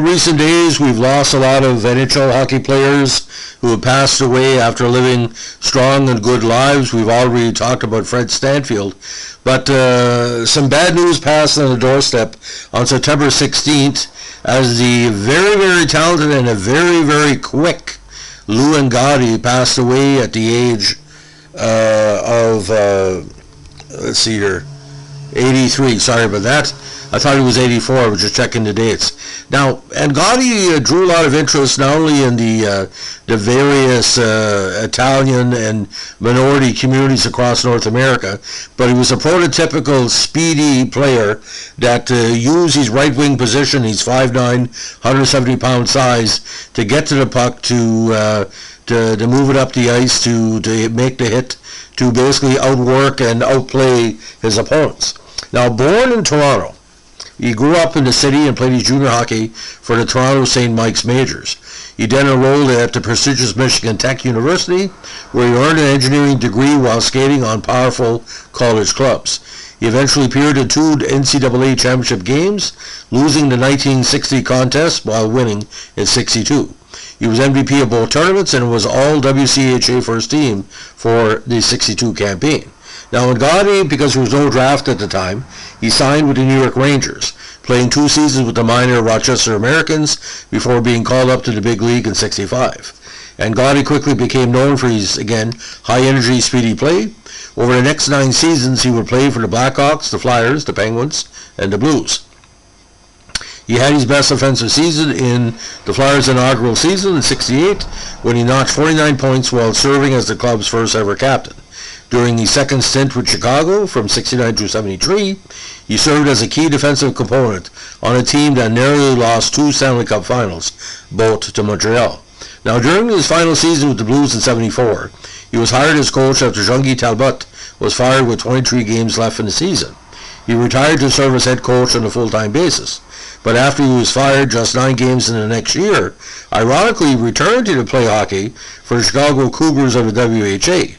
in recent days, we've lost a lot of NHL hockey players who have passed away after living strong and good lives. We've already talked about Fred Stanfield. But some bad news passed on the doorstep on September 16th as the very, very talented and a very, very quick Lou Angotti passed away at the age of, let's see here, 83. Sorry about that. I thought he was 84. I was just checking the dates. Now, Angotti drew a lot of interest not only in the various Italian and minority communities across North America, but he was a prototypical speedy player that used his right wing position, his 5'9", 170-pound size, to get to the puck, to move it up the ice, to make the hit, to basically outwork and outplay his opponents. Now, born in Toronto, he grew up in the city and played his junior hockey for the Toronto St. Mike's Majors. He then enrolled at the prestigious Michigan Tech University, where he earned an engineering degree while skating on powerful college clubs. He eventually appeared in 2 NCAA championship games, losing the 1960 contest while winning in 62. He was MVP of both tournaments and was all WCHA first team for the 62 campaign. Now, Angotti, because there was no draft at the time, he signed with the New York Rangers, playing 2 seasons with the minor Rochester Americans before being called up to the big league in 65. Angotti quickly became known for his, again, high-energy, speedy play. Over the next 9 seasons, he would play for the Blackhawks, the Flyers, the Penguins, and the Blues. He had his best offensive season in the Flyers' inaugural season in 68, when he notched 49 points while serving as the club's first ever captain. During the second stint with Chicago from 69 to 73, he served as a key defensive component on a team that narrowly lost 2 Stanley Cup finals, both to Montreal. Now, during his final season with the Blues in 74, he was hired as coach after Jean-Guy Talbot was fired with 23 games left in the season. He retired to serve as head coach on a full-time basis. But after he was fired just 9 games in the next year, ironically returned to play hockey for the Chicago Cougars of the WHA.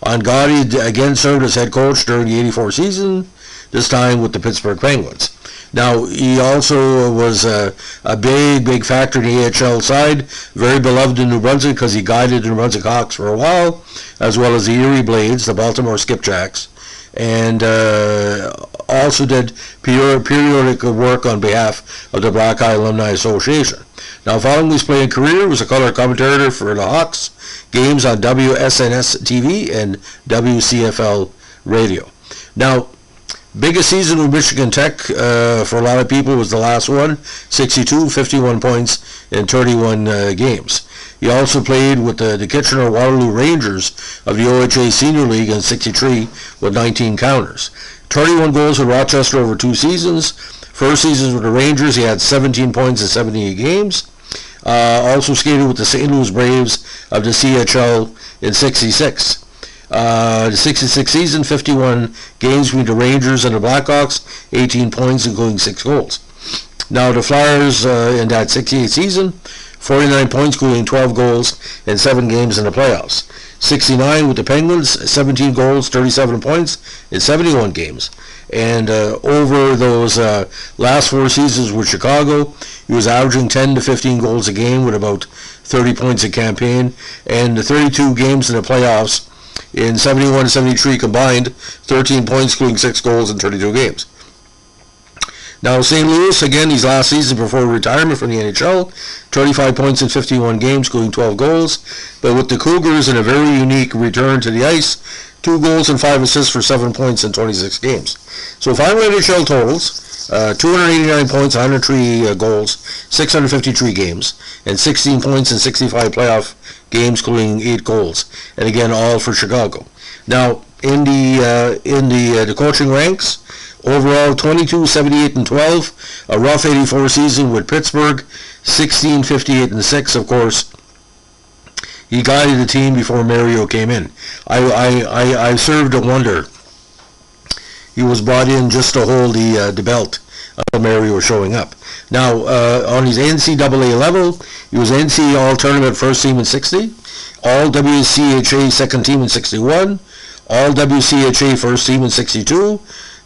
Angotti again served as head coach during the 84 season, this time with the Pittsburgh Penguins. Now, he also was a big factor in the AHL side, very beloved in New Brunswick because he guided the New Brunswick Hawks for a while, as well as the Erie Blades, the Baltimore Skipjacks, and also did periodic work on behalf of the Black Eye Alumni Association. Now, following his playing career, he was a color commentator for the Hawks games on WSNS TV and WCFL radio. Now, biggest season with Michigan Tech for a lot of people was the last one, 62, 51 points in 31 games. He also played with the Kitchener-Waterloo Rangers of the OHA Senior League in 63 with 19 counters. 31 goals with Rochester over 2 seasons. First season with the Rangers, he had 17 points in 78 games. Also skated with the St. Louis Braves of the CHL in 66. The 66 season, 51 games between the Rangers and the Blackhawks, 18 points including 6 goals. Now the Flyers in that 68 season, 49 points including 12 goals in 7 games in the playoffs. 69 with the Penguins, 17 goals, 37 points in 71 games. And over those last 4 seasons with Chicago, he was averaging 10 to 15 goals a game with about 30 points a campaign. And the 32 games in the playoffs in 71 and 73 combined, 13 points including 6 goals in 32 games. Now, St. Louis, again, his last season before retirement from the NHL, 25 points in 51 games, including 12 goals. But with the Cougars in a very unique return to the ice, 2 goals and 5 assists for 7 points in 26 games. So final NHL totals, 289 points, 103 goals, 653 games, and 16 points in 65 playoff games, including 8 goals. And again, all for Chicago. Now, in the coaching ranks, overall 22, 78, and 12. A rough 84 season with Pittsburgh, 16, 58, and 6. Of course, he guided the team before Mario came in. I served a wonder. He was brought in just to hold the belt until Mario showing up. Now, on his NCAA level, he was NCAA All-Tournament first team in 60, All WCHA second team in 61, All WCHA first team in 62,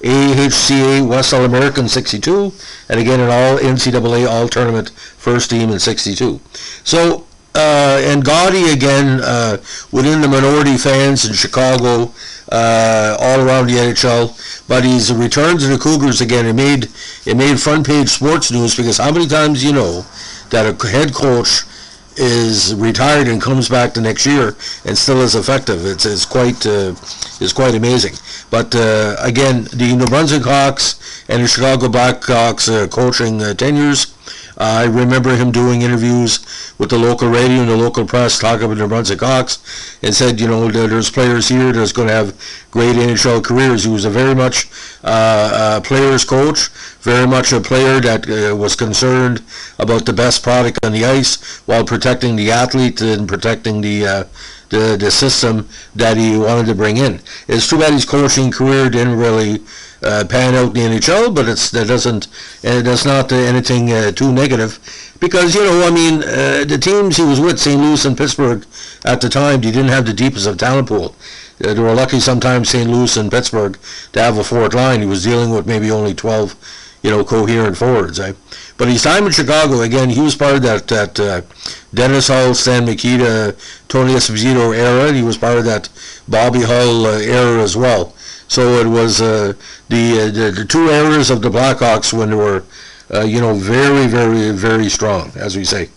AHCA West All-American 62, and again an All-NCAA All-Tournament first team in 62. So, Angotti again within the minority fans in Chicago, all around the NHL, but he's returned to the Cougars again. It made front page sports news because how many times you know that a head coach is retired and comes back the next year and still is effective. It's quite amazing. But again, the New Brunswick Hawks and the Chicago Blackhawks coaching tenures. I remember him doing interviews with the local radio and the local press talking about the New Brunswick Hawks and said, you know, there's players here that's going to have great NHL careers. He was a very much player's coach, very much a player that was concerned about the best product on the ice while protecting the athlete and protecting the system that he wanted to bring in. It's too bad his coaching career didn't really pan out in the NHL, but that's not anything too negative, because you know, I mean, the teams he was with, St. Louis and Pittsburgh at the time, they didn't have the deepest of talent pool. They were lucky sometimes, St. Louis and Pittsburgh, to have a fourth line. He was dealing with maybe only 12, you know, coherent forwards. But his time in Chicago, again, he was part of that Dennis Hull, Stan Mikita, Tony Esposito era. He was part of that Bobby Hull era as well. So it was the two eras of the Blackhawks when they were, you know, very, very, very strong, as we say,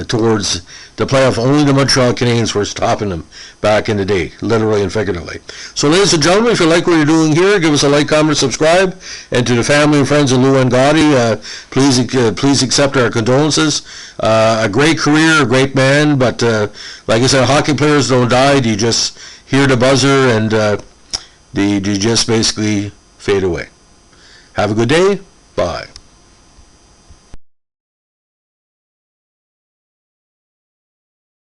towards the playoff. Only the Montreal Canadiens were stopping them back in the day, literally and figuratively. So, ladies and gentlemen, if you like what you're doing here, give us a like, comment, subscribe. And to the family and friends of Lou Angotti, please accept our condolences. A great career, a great man, but like I said, hockey players don't die. You just hear the buzzer and they just basically fade away. Have a good day. Bye.